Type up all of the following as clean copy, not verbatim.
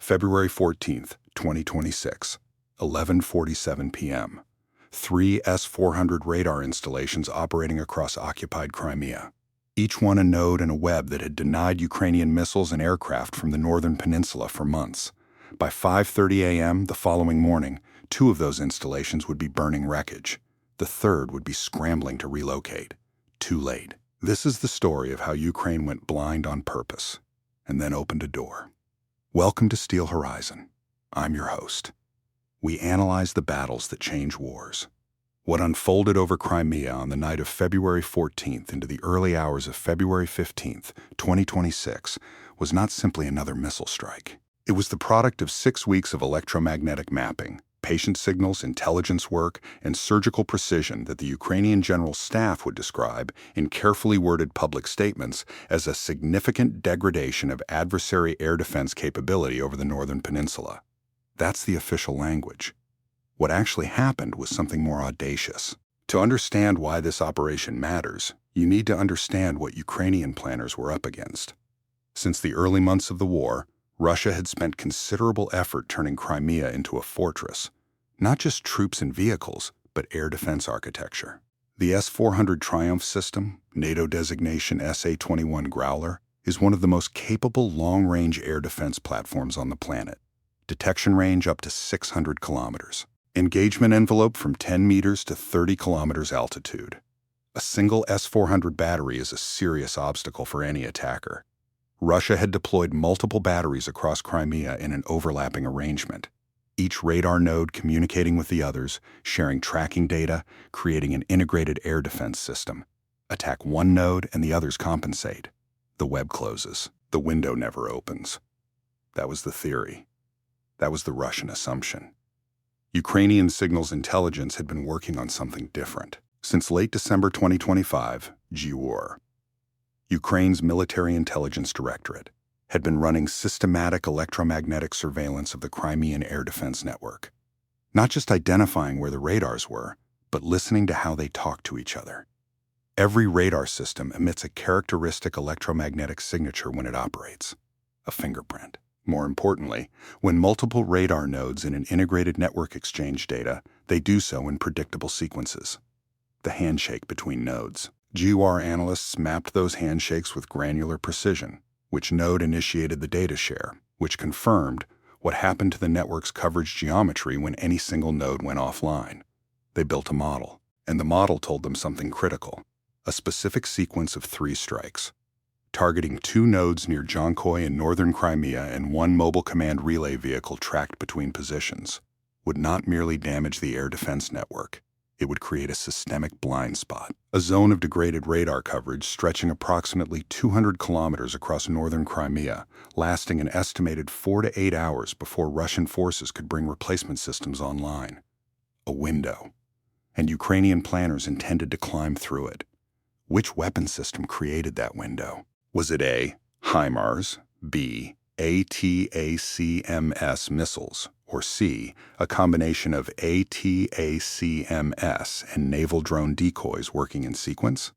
February 14th, 2026, 11:47 p.m. 3 S-400 radar installations operating across occupied Crimea, each one a node in a web that had denied Ukrainian missiles and aircraft from the northern peninsula for months. By 5:30 a.m. the following morning, 2 of those installations would be burning wreckage. The third would be scrambling to relocate. Too late. This is the story of how Ukraine went blind on purpose and then opened a door. Welcome to Steel Horizon. I'm your host. We analyze the battles that change wars. What unfolded over Crimea on the night of February 14th into the early hours of February 15th, 2026, was not simply another missile strike. It was the product of 6 weeks of electromagnetic mapping, patient signals, intelligence work, and surgical precision that the Ukrainian General Staff would describe in carefully worded public statements as a significant degradation of adversary air defense capability over the northern peninsula. That's the official language. What actually happened was something more audacious. To understand why this operation matters, you need to understand what Ukrainian planners were up against. Since the early months of the war, Russia had spent considerable effort turning Crimea into a fortress. Not just troops and vehicles, but air defense architecture. The S-400 Triumph system, NATO designation SA-21 Growler, is one of the most capable long-range air defense platforms on the planet. Detection range up to 600 kilometers. Engagement envelope from 10 meters to 30 kilometers altitude. A single S-400 battery is a serious obstacle for any attacker. Russia had deployed multiple batteries across Crimea in an overlapping arrangement, each radar node communicating with the others, sharing tracking data, creating an integrated air defense system. Attack one node and the others compensate. The web closes. The window never opens. That was the theory. That was the Russian assumption. Ukrainian signals intelligence had been working on something different. Since late December 2025, GWR, Ukraine's Military Intelligence Directorate, had been running systematic electromagnetic surveillance of the Crimean air defense network. Not just identifying where the radars were, but listening to how they talk to each other. Every radar system emits a characteristic electromagnetic signature when it operates, a fingerprint. More importantly, when multiple radar nodes in an integrated network exchange data, they do so in predictable sequences. The handshake between nodes. GWR analysts mapped those handshakes with granular precision, which node initiated the data share, which confirmed what happened to the network's coverage geometry when any single node went offline. They built a model, and the model told them something critical, a specific sequence of 3 strikes, targeting 2 nodes near Dzhankoi in northern Crimea and 1 mobile command relay vehicle tracked between positions, would not merely damage the air defense network. It would create a systemic blind spot, a zone of degraded radar coverage stretching approximately 200 kilometers across northern Crimea, lasting an estimated 4 to 8 hours before Russian forces could bring replacement systems online. A window. And Ukrainian planners intended to climb through it. Which weapon system created that window? Was it A, HIMARS, B, ATACMS missiles, or C, a combination of ATACMS and naval drone decoys working in sequence?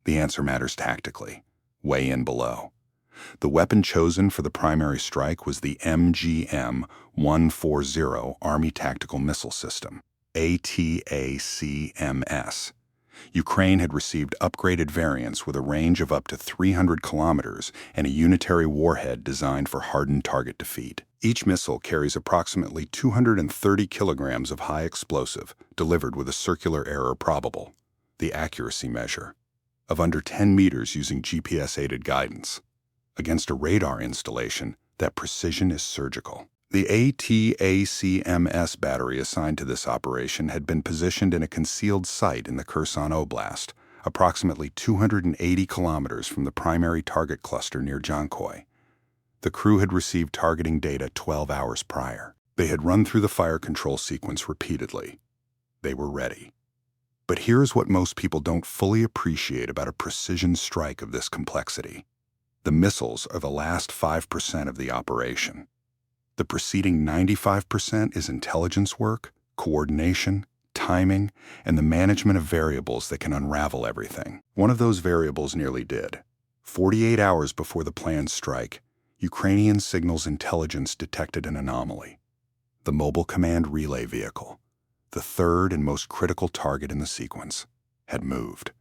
The answer matters tactically. Weigh in below. The weapon chosen for the primary strike was the MGM-140 Army Tactical Missile System, ATACMS. Ukraine had received upgraded variants with a range of up to 300 kilometers and a unitary warhead designed for hardened target defeat. Each missile carries approximately 230 kilograms of high explosive delivered with a circular error probable, the accuracy measure, of under 10 meters using GPS-aided guidance. Against a radar installation, that precision is surgical. The ATACMS battery assigned to this operation had been positioned in a concealed site in the Kherson Oblast, approximately 280 kilometers from the primary target cluster near Dzhankoi. The crew had received targeting data 12 hours prior. They had run through the fire control sequence repeatedly. They were ready. But here's what most people don't fully appreciate about a precision strike of this complexity. The missiles are the last 5% of the operation. The preceding 95% is intelligence work, coordination, timing, and the management of variables that can unravel everything. One of those variables nearly did. 48 hours before the planned strike, Ukrainian signals intelligence detected an anomaly. The Mobile Command Relay Vehicle, the third and most critical target in the sequence, had moved,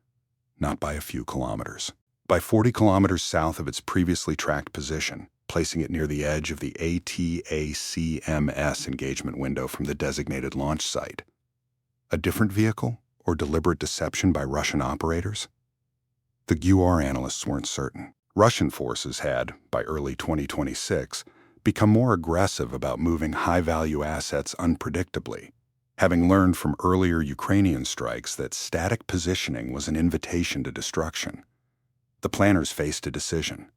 not by a few kilometers, by 40 kilometers south of its previously tracked position, placing it near the edge of the ATACMS engagement window from the designated launch site. A different vehicle or deliberate deception by Russian operators? The GUR analysts weren't certain. Russian forces had, by early 2026, become more aggressive about moving high-value assets unpredictably, having learned from earlier Ukrainian strikes that static positioning was an invitation to destruction. The planners faced a decision: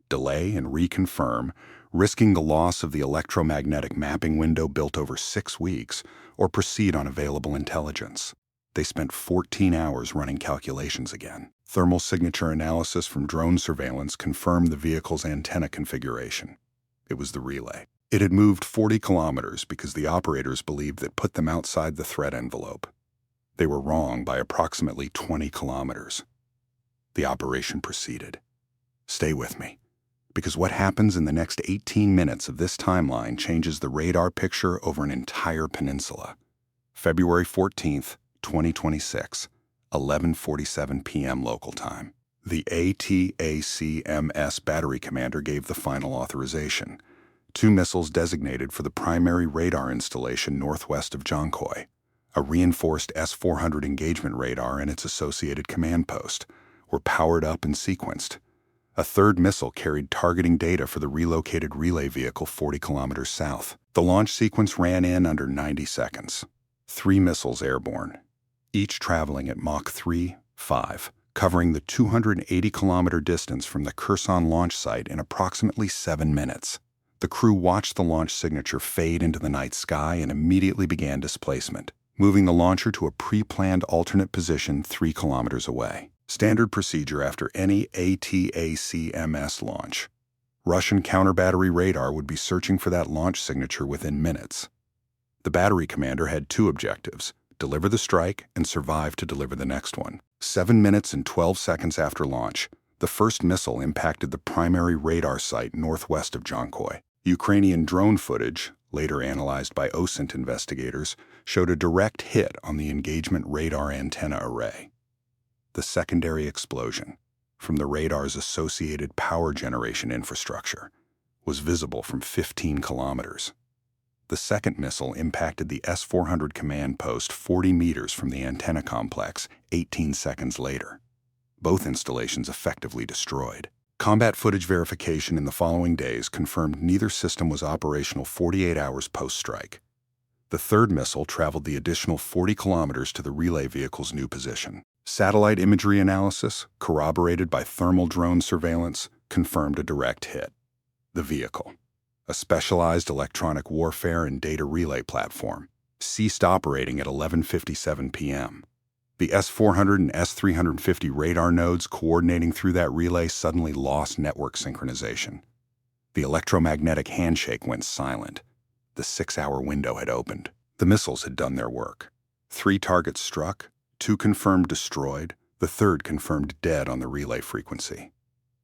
delay and reconfirm, risking the loss of the electromagnetic mapping window built over 6 weeks, or proceed on available intelligence. They spent 14 hours running calculations again. Thermal signature analysis from drone surveillance confirmed the vehicle's antenna configuration. It was the relay. It had moved 40 kilometers because the operators believed that put them outside the threat envelope. They were wrong by approximately 20 kilometers. The operation proceeded. Stay with me, because what happens in the next 18 minutes of this timeline changes the radar picture over an entire peninsula. February 14th, 2026, 11:47 p.m. local time. The ATACMS battery commander gave the final authorization. 2 missiles designated for the primary radar installation northwest of Dzhankoi, a reinforced S-400 engagement radar and its associated command post, were powered up and sequenced. A third missile carried targeting data for the relocated relay vehicle 40 kilometers south. The launch sequence ran in under 90 seconds. 3 missiles airborne, each traveling at Mach 3.5, covering the 280-kilometer distance from the Kherson launch site in approximately 7 minutes. The crew watched the launch signature fade into the night sky and immediately began displacement, moving the launcher to a pre-planned alternate position 3 kilometers away. Standard procedure after any ATACMS launch. Russian counter-battery radar would be searching for that launch signature within minutes. The battery commander had 2 objectives: deliver the strike and survive to deliver the next one. 7 minutes and 12 seconds after launch, the first missile impacted the primary radar site northwest of Dzhankoi. Ukrainian drone footage, later analyzed by OSINT investigators, showed a direct hit on the engagement radar antenna array. The secondary explosion, from the radar's associated power generation infrastructure, was visible from 15 kilometers. The second missile impacted the S-400 command post 40 meters from the antenna complex 18 seconds later. Both installations effectively destroyed. Combat footage verification in the following days confirmed neither system was operational 48 hours post-strike. The third missile traveled the additional 40 kilometers to the relay vehicle's new position. Satellite imagery analysis, corroborated by thermal drone surveillance, confirmed a direct hit. The vehicle, a specialized electronic warfare and data relay platform, ceased operating at 11:57 p.m. The S-400 and S-350 radar nodes coordinating through that relay suddenly lost network synchronization. The electromagnetic handshake went silent. The 6-hour window had opened. The missiles had done their work. 3 targets struck, 2 confirmed destroyed, the third confirmed dead on the relay frequency.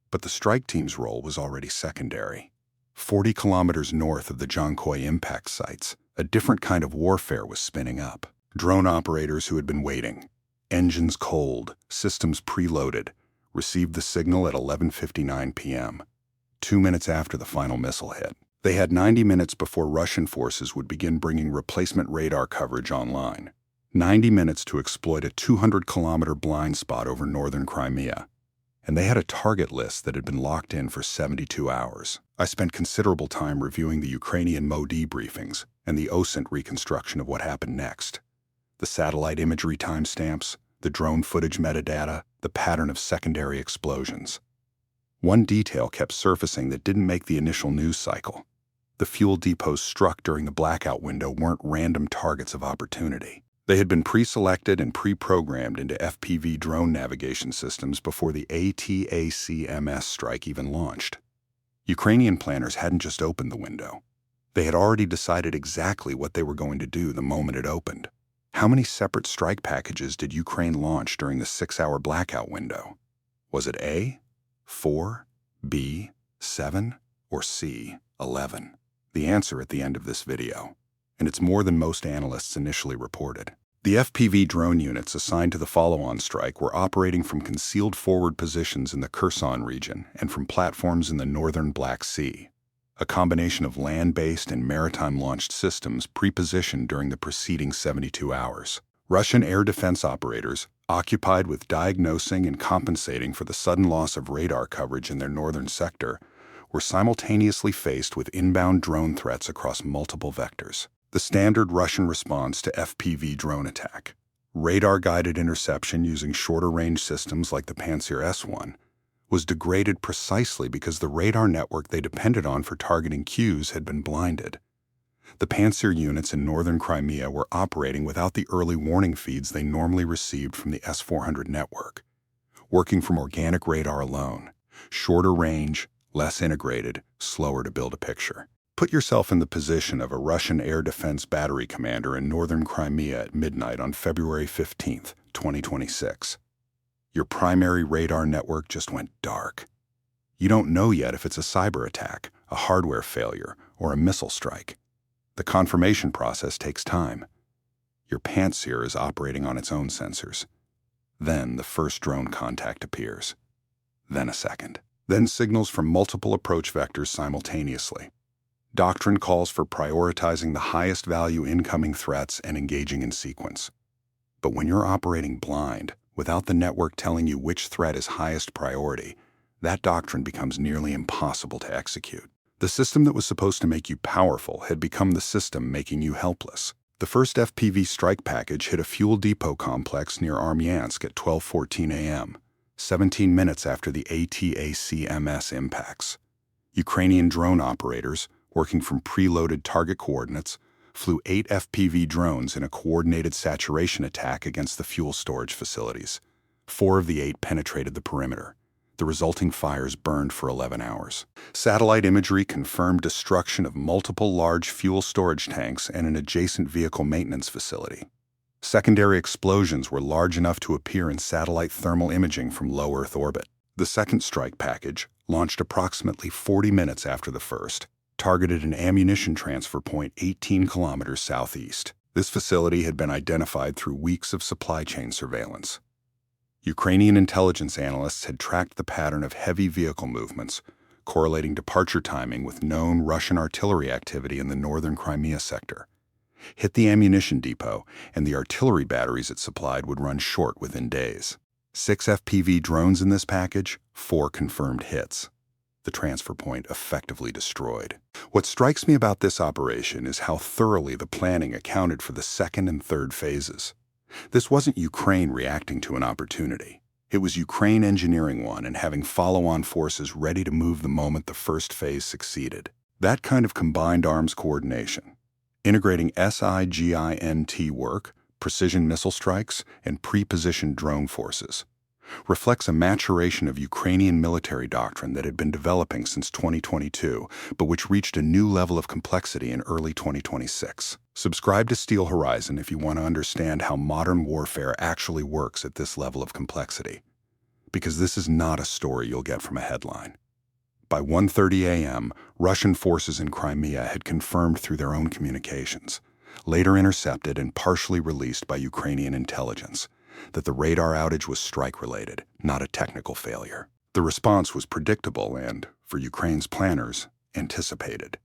But the strike team's role was already secondary. 40 kilometers north of the Dzhankoi impact sites, a different kind of warfare was spinning up. Drone operators who had been waiting, engines cold, systems preloaded, received the signal at 11:59 p.m., 2 minutes after the final missile hit. They had 90 minutes before Russian forces would begin bringing replacement radar coverage online. 90 minutes to exploit a 200-kilometer blind spot over northern Crimea. And they had a target list that had been locked in for 72 hours. I spent considerable time reviewing the Ukrainian MOD briefings and the OSINT reconstruction of what happened next. The satellite imagery timestamps, the drone footage metadata, the pattern of secondary explosions. One detail kept surfacing that didn't make the initial news cycle. The fuel depots struck during the blackout window weren't random targets of opportunity. They had been pre-selected and pre-programmed into FPV drone navigation systems before the ATACMS strike even launched. Ukrainian planners hadn't just opened the window. They had already decided exactly what they were going to do the moment it opened. How many separate strike packages did Ukraine launch during the 6-hour blackout window? Was it A, 4, B, 7, or C, 11? The answer at the end of this video, and it's more than most analysts initially reported. The FPV drone units assigned to the follow-on strike were operating from concealed forward positions in the Kherson region and from platforms in the northern Black Sea, a combination of land-based and maritime-launched systems pre-positioned during the preceding 72 hours. Russian air defense operators, occupied with diagnosing and compensating for the sudden loss of radar coverage in their northern sector, were simultaneously faced with inbound drone threats across multiple vectors. The standard Russian response to FPV drone attack, radar-guided interception using shorter-range systems like the Pantsir S-1, was degraded precisely because the radar network they depended on for targeting cues had been blinded. The Pantsir units in northern Crimea were operating without the early warning feeds they normally received from the S-400 network, working from organic radar alone, shorter range, less integrated, slower to build a picture. Put yourself in the position of a Russian air defense battery commander in northern Crimea at midnight on February 15, 2026. Your primary radar network just went dark. You don't know yet if it's a cyber attack, a hardware failure, or a missile strike. The confirmation process takes time. Your Pantsir is operating on its own sensors. Then the first drone contact appears. Then a second. Then signals from multiple approach vectors simultaneously. Doctrine calls for prioritizing the highest value incoming threats and engaging in sequence. But when you're operating blind, without the network telling you which threat is highest priority, that doctrine becomes nearly impossible to execute. The system that was supposed to make you powerful had become the system making you helpless. The first FPV strike package hit a fuel depot complex near Armyansk at 12:14 a.m., 17 minutes after the ATACMS impacts. Ukrainian drone operators, working from preloaded target coordinates, flew 8 FPV drones in a coordinated saturation attack against the fuel storage facilities. 4 of the 8 penetrated the perimeter. The resulting fires burned for 11 hours. Satellite imagery confirmed destruction of multiple large fuel storage tanks and an adjacent vehicle maintenance facility. Secondary explosions were large enough to appear in satellite thermal imaging from low Earth orbit. The second strike package, launched approximately 40 minutes after the first, targeted an ammunition transfer point 18 kilometers southeast. This facility had been identified through weeks of supply chain surveillance. Ukrainian intelligence analysts had tracked the pattern of heavy vehicle movements, correlating departure timing with known Russian artillery activity in the northern Crimea sector. Hit the ammunition depot, and the artillery batteries it supplied would run short within days. 6 FPV drones in this package, 4 confirmed hits. The transfer point effectively destroyed. What strikes me about this operation is how thoroughly the planning accounted for the second and third phases. This wasn't Ukraine reacting to an opportunity. It was Ukraine engineering one and having follow-on forces ready to move the moment the first phase succeeded. That kind of combined arms coordination, integrating SIGINT work, precision missile strikes, and pre-positioned drone forces, reflects a maturation of Ukrainian military doctrine that had been developing since 2022, but which reached a new level of complexity in early 2026. Subscribe to Steel Horizon if you want to understand how modern warfare actually works at this level of complexity, because this is not a story you'll get from a headline. By 1:30 a.m., Russian forces in Crimea had confirmed through their own communications, later intercepted and partially released by Ukrainian intelligence, that the radar outage was strike-related, not a technical failure. The response was predictable and, for Ukraine's planners, anticipated.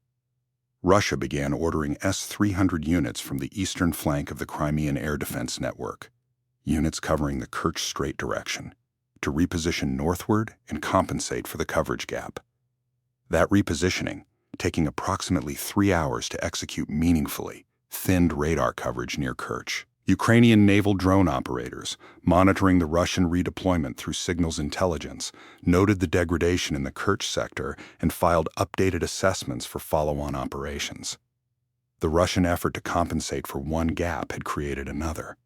Russia began ordering S-300 units from the eastern flank of the Crimean air defense network, units covering the Kerch Strait direction, to reposition northward and compensate for the coverage gap. That repositioning, taking approximately 3 hours to execute meaningfully, thinned radar coverage near Kerch. Ukrainian naval drone operators, monitoring the Russian redeployment through signals intelligence, noted the degradation in the Kerch sector and filed updated assessments for follow-on operations. The Russian effort to compensate for one gap had created another.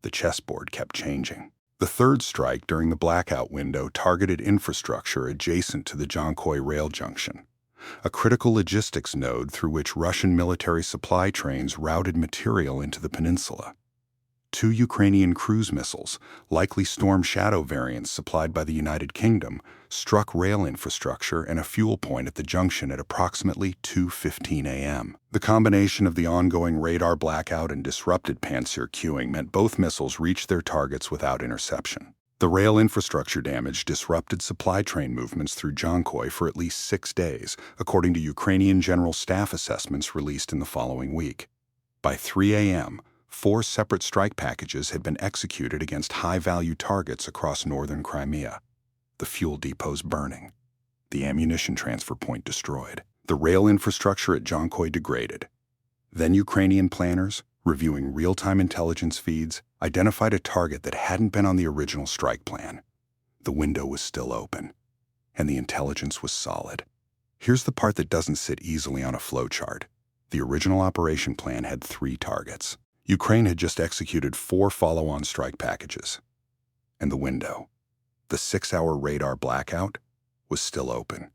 The chessboard kept changing. The third strike during the Blackout window targeted infrastructure adjacent to the Dzhankoi rail junction, a critical logistics node through which Russian military supply trains routed materiel into the peninsula. 2 Ukrainian cruise missiles, likely Storm Shadow variants supplied by the United Kingdom, struck rail infrastructure and a fuel point at the junction at approximately 2:15 a.m. The combination of the ongoing radar blackout and disrupted Pantsir queuing meant both missiles reached their targets without interception. The rail infrastructure damage disrupted supply train movements through Dzhankoi for at least 6 days, according to Ukrainian General Staff assessments released in the following week. By 3 a.m., 4 separate strike packages had been executed against high-value targets across northern Crimea. The fuel depots burning. The ammunition transfer point destroyed. The rail infrastructure at Dzhankoi degraded. Then Ukrainian planners, reviewing real-time intelligence feeds, identified a target that hadn't been on the original strike plan. The window was still open, and the intelligence was solid. Here's the part that doesn't sit easily on a flowchart. The original operation plan had 3 targets. Ukraine had just executed 4 follow-on strike packages. And the window, the 6-hour radar blackout, was still open.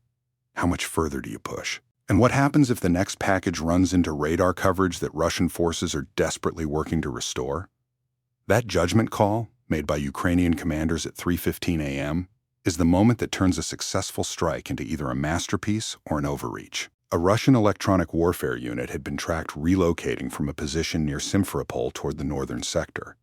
How much further do you push? And what happens if the next package runs into radar coverage that Russian forces are desperately working to restore? That judgment call, made by Ukrainian commanders at 3:15 a.m., is the moment that turns a successful strike into either a masterpiece or an overreach. A Russian electronic warfare unit had been tracked relocating from a position near Simferopol toward the northern sector,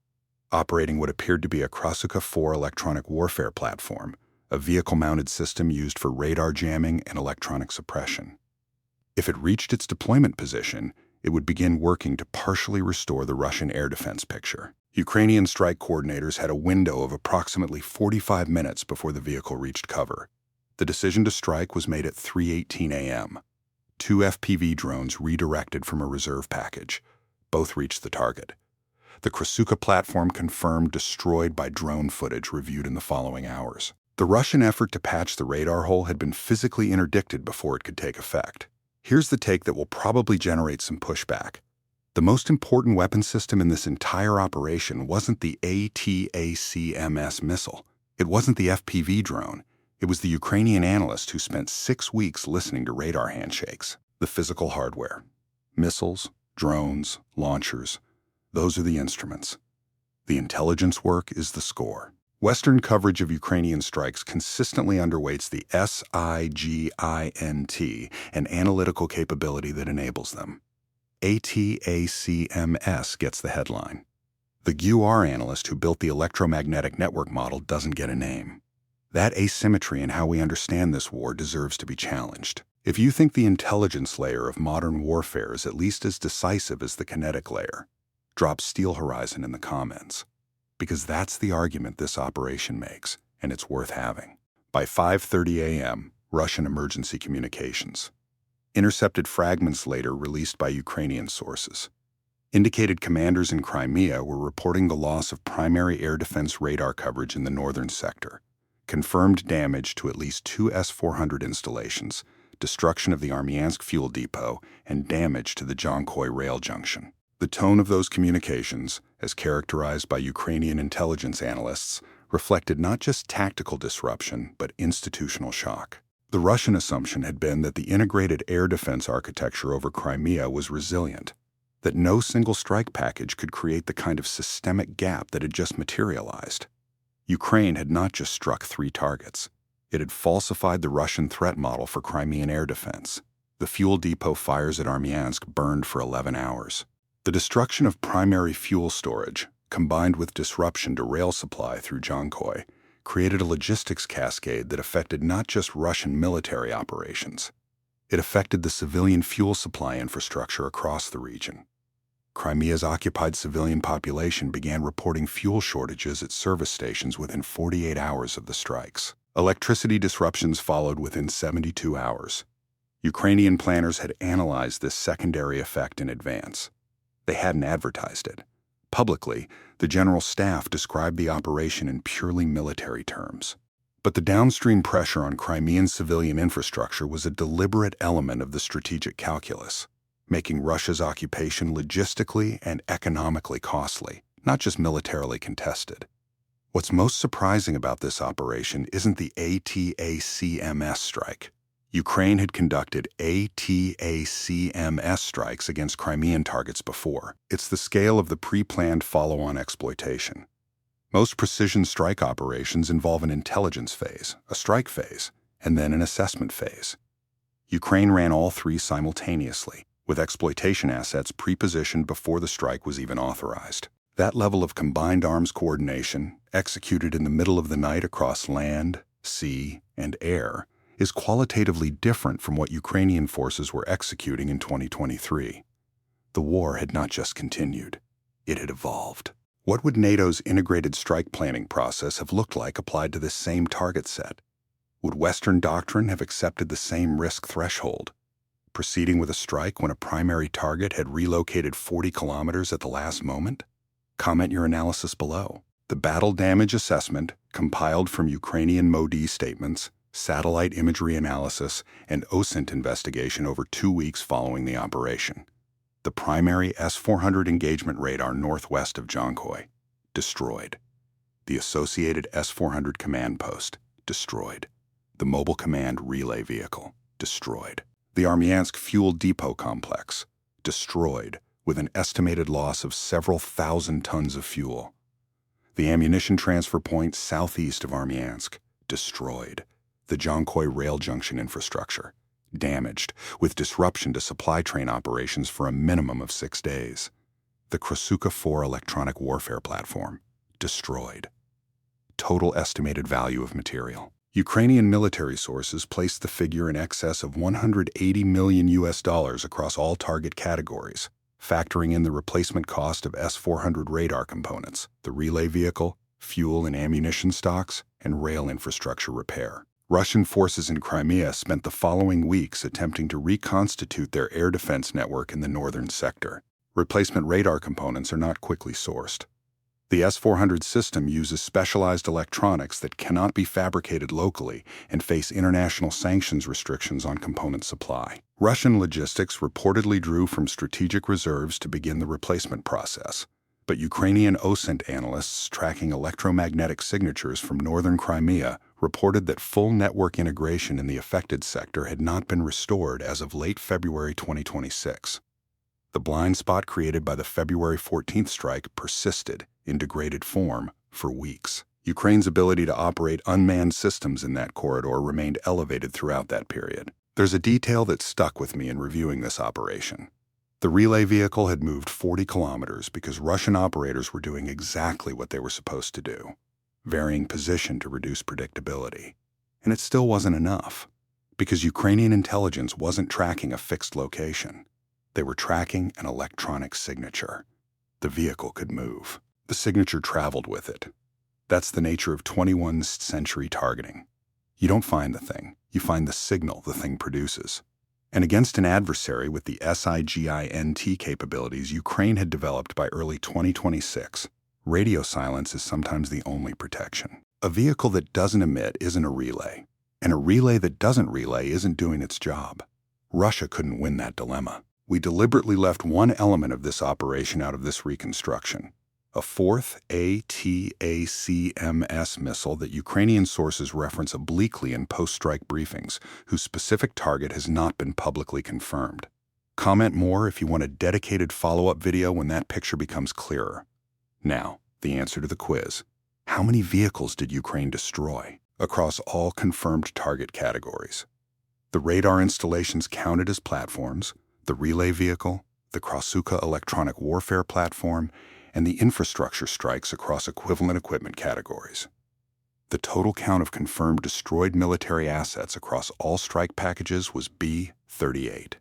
operating what appeared to be a Krasuka 4 electronic warfare platform, a vehicle-mounted system used for radar jamming and electronic suppression. If it reached its deployment position, it would begin working to partially restore the Russian air defense picture. Ukrainian strike coordinators had a window of approximately 45 minutes before the vehicle reached cover. The decision to strike was made at 3:18 a.m. 2 FPV drones redirected from a reserve package. Both reached the target. The Krasuka platform confirmed destroyed by drone footage reviewed in the following hours. The Russian effort to patch the radar hole had been physically interdicted before it could take effect. Here's the take that will probably generate some pushback. The most important weapon system in this entire operation wasn't the ATACMS missile. It wasn't the FPV drone. It was the Ukrainian analyst who spent 6 weeks listening to radar handshakes. The physical hardware. Missiles, drones, launchers. Those are the instruments. The intelligence work is the score. Western coverage of Ukrainian strikes consistently underweights the SIGINT and analytical capability that enables them. ATACMS gets the headline. The GUR analyst who built the electromagnetic network model doesn't get a name. That asymmetry in how we understand this war deserves to be challenged. If you think the intelligence layer of modern warfare is at least as decisive as the kinetic layer, drop Steel Horizon in the comments. Because that's the argument this operation makes, and it's worth having. By 5:30 a.m., Russian emergency communications. Intercepted fragments later released by Ukrainian sources. Indicated commanders in Crimea were reporting the loss of primary air defense radar coverage in the northern sector. Confirmed damage to at least 2 S-400 installations, destruction of the Armyansk fuel depot, and damage to the Dzhankoi rail junction. The tone of those communications, as characterized by Ukrainian intelligence analysts, reflected not just tactical disruption, but institutional shock. The Russian assumption had been that the integrated air defense architecture over Crimea was resilient, that no single strike package could create the kind of systemic gap that had just materialized. Ukraine had not just struck 3 targets. It had falsified the Russian threat model for Crimean air defense. The fuel depot fires at Armyansk burned for 11 hours. The destruction of primary fuel storage, combined with disruption to rail supply through Dzhankoi, created a logistics cascade that affected not just Russian military operations. It affected the civilian fuel supply infrastructure across the region. Crimea's occupied civilian population began reporting fuel shortages at service stations within 48 hours of the strikes. Electricity disruptions followed within 72 hours. Ukrainian planners had analyzed this secondary effect in advance. They hadn't advertised it. Publicly, the General Staff described the operation in purely military terms. But the downstream pressure on Crimean civilian infrastructure was a deliberate element of the strategic calculus, making Russia's occupation logistically and economically costly, not just militarily contested. What's most surprising about this operation isn't the ATACMS strike. Ukraine had conducted ATACMS strikes against Crimean targets before. It's the scale of the pre-planned follow-on exploitation. Most precision strike operations involve an intelligence phase, a strike phase, and then an assessment phase. Ukraine ran all three simultaneously, with exploitation assets pre-positioned before the strike was even authorized. That level of combined arms coordination, executed in the middle of the night across land, sea, and air, is qualitatively different from what Ukrainian forces were executing in 2023. The war had not just continued, it had evolved. What would NATO's integrated strike planning process have looked like applied to this same target set? Would Western doctrine have accepted the same risk threshold, proceeding with a strike when a primary target had relocated 40 kilometers at the last moment? Comment your analysis below. The battle damage assessment, compiled from Ukrainian MOD statements, satellite imagery analysis, and OSINT investigation over 2 weeks following the operation. The primary S-400 engagement radar northwest of Dzhankoi, destroyed. The associated S-400 command post, destroyed. The mobile command relay vehicle, destroyed. The Armyansk fuel depot complex, destroyed, with an estimated loss of several thousand tons of fuel. The ammunition transfer point southeast of Armyansk, destroyed. The Dzhankoi rail junction infrastructure, damaged, with disruption to supply train operations for a minimum of 6 days. The Krasuka 4 electronic warfare platform, destroyed. Total estimated value of material. Ukrainian military sources placed the figure in excess of $180 million across all target categories, factoring in the replacement cost of S-400 radar components, the relay vehicle, fuel and ammunition stocks, and rail infrastructure repair. Russian forces in Crimea spent the following weeks attempting to reconstitute their air defense network in the northern sector. Replacement radar components are not quickly sourced. The S-400 system uses specialized electronics that cannot be fabricated locally and face international sanctions restrictions on component supply. Russian logistics reportedly drew from strategic reserves to begin the replacement process, but Ukrainian OSINT analysts tracking electromagnetic signatures from northern Crimea reported that full network integration in the affected sector had not been restored as of late February 2026. The blind spot created by the February 14th strike persisted, in degraded form, for weeks. Ukraine's ability to operate unmanned systems in that corridor remained elevated throughout that period. There's a detail that stuck with me in reviewing this operation. The relay vehicle had moved 40 kilometers because Russian operators were doing exactly what they were supposed to do, varying position to reduce predictability. And it still wasn't enough, because Ukrainian intelligence wasn't tracking a fixed location. They were tracking an electronic signature. The vehicle could move. The signature traveled with it. That's the nature of 21st century targeting. You don't find the thing, you find the signal the thing produces. And against an adversary with the SIGINT capabilities Ukraine had developed by early 2026, radio silence is sometimes the only protection. A vehicle that doesn't emit isn't a relay, and a relay that doesn't relay isn't doing its job. Russia couldn't win that dilemma. We deliberately left one element of this operation out of this reconstruction, a fourth ATACMS missile that Ukrainian sources reference obliquely in post-strike briefings, whose specific target has not been publicly confirmed. Comment more if you want a dedicated follow-up video when that picture becomes clearer. Now, the answer to the quiz. How many vehicles did Ukraine destroy across all confirmed target categories? The radar installations counted as platforms, the relay vehicle, the Krasuka electronic warfare platform, and the infrastructure strikes across equivalent equipment categories. The total count of confirmed destroyed military assets across all strike packages was B-38.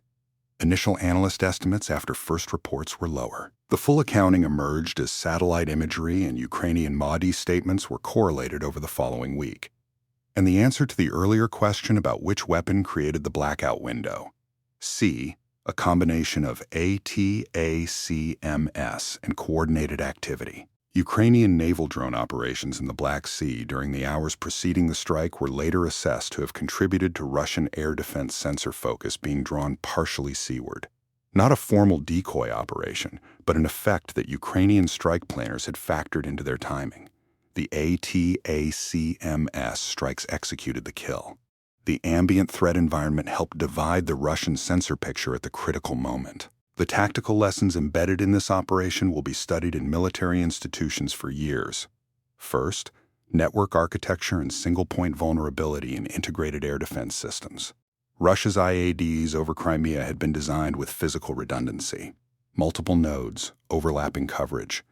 Initial analyst estimates after first reports were lower. The full accounting emerged as satellite imagery and Ukrainian MOD statements were correlated over the following week. And the answer to the earlier question about which weapon created the blackout window: C, a combination of ATACMS and coordinated activity. Ukrainian naval drone operations in the Black Sea during the hours preceding the strike were later assessed to have contributed to Russian air defense sensor focus being drawn partially seaward. Not a formal decoy operation, but an effect that Ukrainian strike planners had factored into their timing. The ATACMS strikes executed the kill. The ambient threat environment helped divide the Russian sensor picture at the critical moment. The tactical lessons embedded in this operation will be studied in military institutions for years. First, network architecture and single-point vulnerability in integrated air defense systems. Russia's IADs over Crimea had been designed with physical redundancy, multiple nodes, overlapping coverage,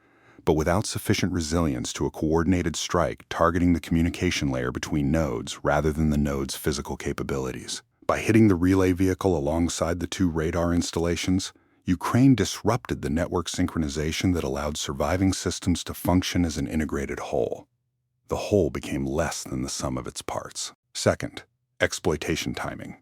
but without sufficient resilience to a coordinated strike targeting the communication layer between nodes rather than the node's physical capabilities. By hitting the relay vehicle alongside the two radar installations, Ukraine disrupted the network synchronization that allowed surviving systems to function as an integrated whole. The whole became less than the sum of its parts. Second, exploitation timing.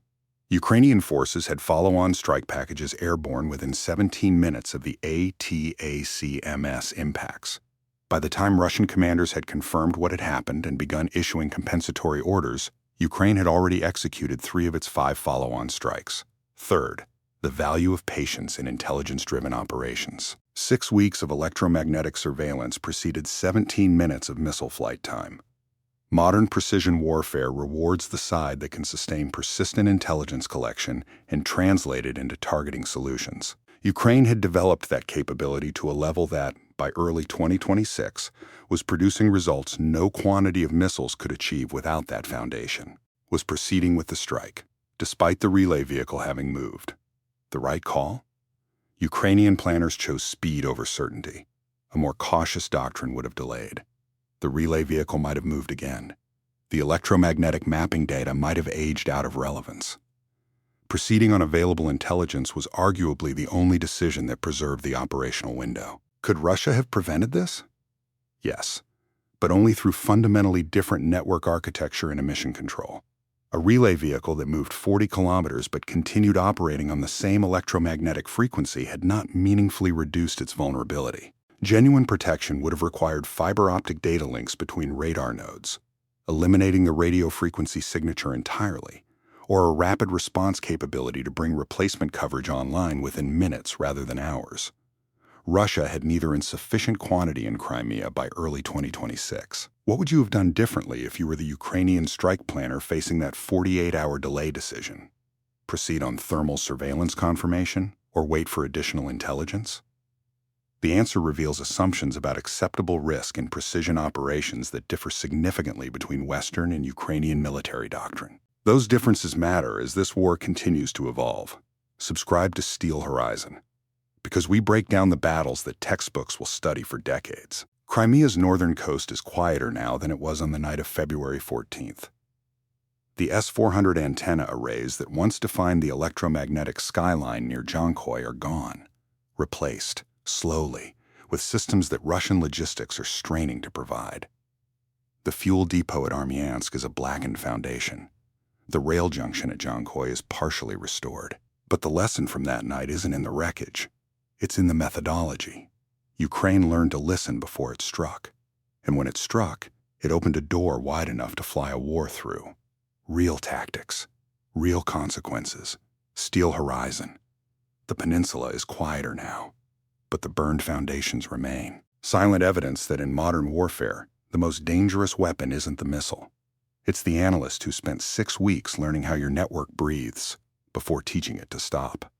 Ukrainian forces had follow-on strike packages airborne within 17 minutes of the ATACMS impacts. By the time Russian commanders had confirmed what had happened and begun issuing compensatory orders, Ukraine had already executed 3 of its 5 follow-on strikes. Third, the value of patience in intelligence-driven operations. 6 weeks of electromagnetic surveillance preceded 17 minutes of missile flight time. Modern precision warfare rewards the side that can sustain persistent intelligence collection and translate it into targeting solutions. Ukraine had developed that capability to a level that, by early 2026, was producing results no quantity of missiles could achieve without that foundation. Was proceeding with the strike, despite the relay vehicle having moved. The right call? Ukrainian planners chose speed over certainty. A more cautious doctrine would have delayed. The relay vehicle might have moved again. The electromagnetic mapping data might have aged out of relevance. Proceeding on available intelligence was arguably the only decision that preserved the operational window. Could Russia have prevented this? Yes, but only through fundamentally different network architecture and emission control. A relay vehicle that moved 40 kilometers but continued operating on the same electromagnetic frequency had not meaningfully reduced its vulnerability. Genuine protection would have required fiber optic data links between radar nodes, eliminating the radio frequency signature entirely, or a rapid response capability to bring replacement coverage online within minutes rather than hours. Russia had neither in sufficient quantity in Crimea by early 2026. What would you have done differently if you were the Ukrainian strike planner facing that 48-hour delay decision? Proceed on thermal surveillance confirmation, or wait for additional intelligence? The answer reveals assumptions about acceptable risk in precision operations that differ significantly between Western and Ukrainian military doctrine. Those differences matter as this war continues to evolve. Subscribe to Steel Horizon, because we break down the battles that textbooks will study for decades. Crimea's northern coast is quieter now than it was on the night of February 14th. The S-400 antenna arrays that once defined the electromagnetic skyline near Dzhankoi are gone, replaced, slowly, with systems that Russian logistics are straining to provide. The fuel depot at Armyansk is a blackened foundation. The rail junction at Dzhankoi is partially restored. But the lesson from that night isn't in the wreckage. It's in the methodology. Ukraine learned to listen before it struck. And when it struck, it opened a door wide enough to fly a war through. Real tactics, real consequences, Steel Horizon. The peninsula is quieter now, but the burned foundations remain. Silent evidence that in modern warfare, the most dangerous weapon isn't the missile. It's the analyst who spent 6 weeks learning how your network breathes before teaching it to stop.